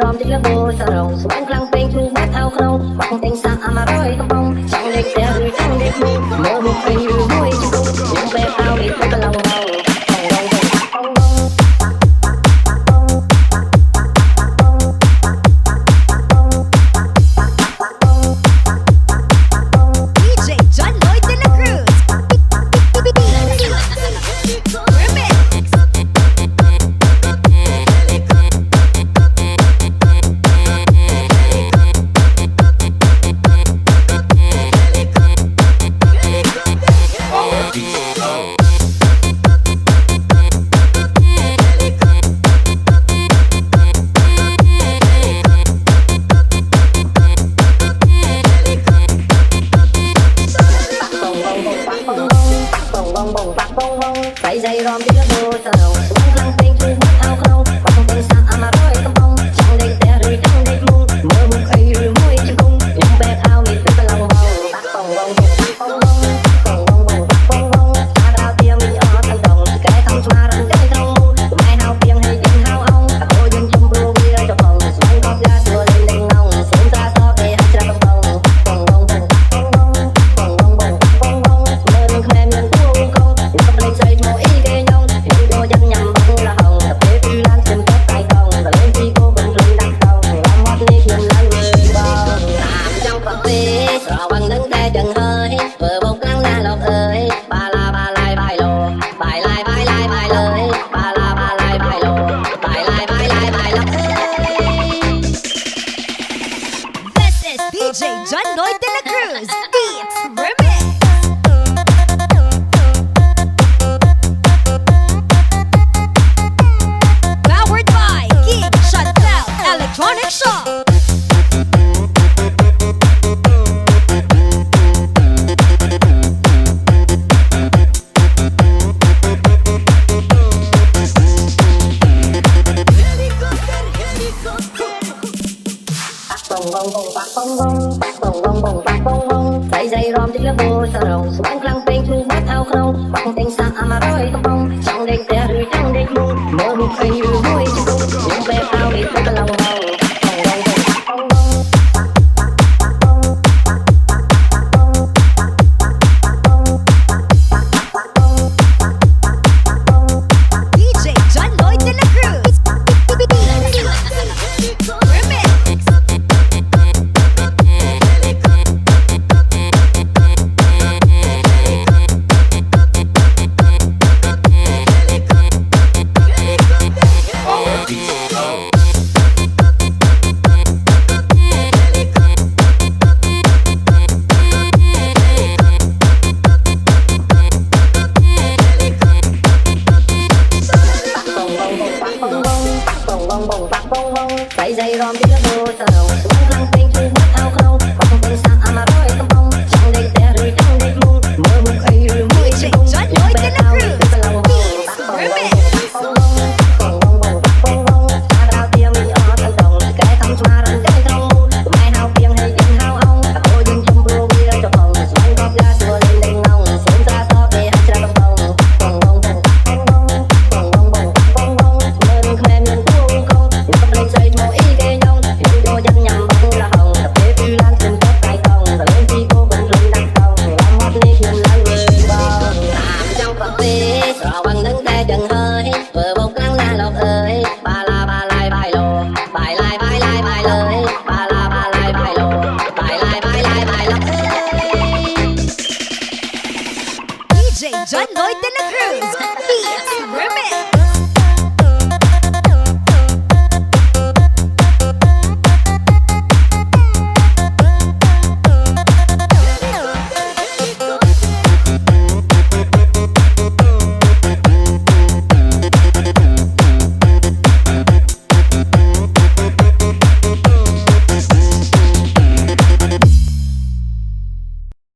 រំតិចលបោសរងស្វាញ់ខ្លាំងពេញគ្រូបាត់ថៅក្នុងបាក់ពេញសាក់100កំប៉ុងចង់លេខផ្ទះឬចង់លេខមួយមើលមុខពេញឬមួយជង្គង់ខ្ញុំបែបហៅនេះទៅកន្លងមកใส่ใจรอมที่ละโบสระสวงกลางเพลงคือวัดเอาเขาปักเป็นสัก100กำปองจังเด็กแต่หรือจังเด็กมุงเมื่อมุกไอหรือมวยจิ้มกุ้งยังแบกเอามีเป็นกะลังเบาปักปองวงปักปองวงปักปองวงปักปองวงตาดาวเทียมมีอ้อตั้งตรงแกทำมารันใจตรงไม่เฮาเพียงให้ยิงเฮาเอาตะโกยิงชมพูวีระจะพองสวงกอบยาตัวเล่นเด้งนองเสียงตาซอกให้หักจะปักปองปองวงปักปองวงปักปองวงปักปองวงเมื่อนึงแคลมยังกู้กองยังกับเลยใจโมอีเกยองยังnhầm bằng là hồng tập thế cứ lan trên tóc tay công và lên khi cô bận lên đặt công làm hót nít nhìn lên người bò làm trong phật tế sọ bằng đứng tay chân hơi vừa bốc lăng na lộc ơi ba lai bài lô bài lai bài lời ba lai bài lô bài lai bài lộc ơi. This is DJ John Lloyd de la Cruz Beats Remix. Electronic Shop. Dây dây ròm tích là vô sờ rồng xuống lăng tên thu bát thao không bằng tên xa $100 កំប៉ុងចង់ដេកតែឬចង់ដេកមុងមើលមុខឃើញឬមួយជង្គង់ខ្ញុំបែបហៅនេះទៅកន្លងមកใส่ใจรอมที่ละโบสระสวงกลางเพลงคือวัดเอาเขาปักเป็นสัก100กำปองจังเด็กแต่หรือจังเด็กมุงเมื่อมุกไอหรือมวยจิ้มกุ้งยังแบกเอามีเป็นกะลังเบาปักปองวง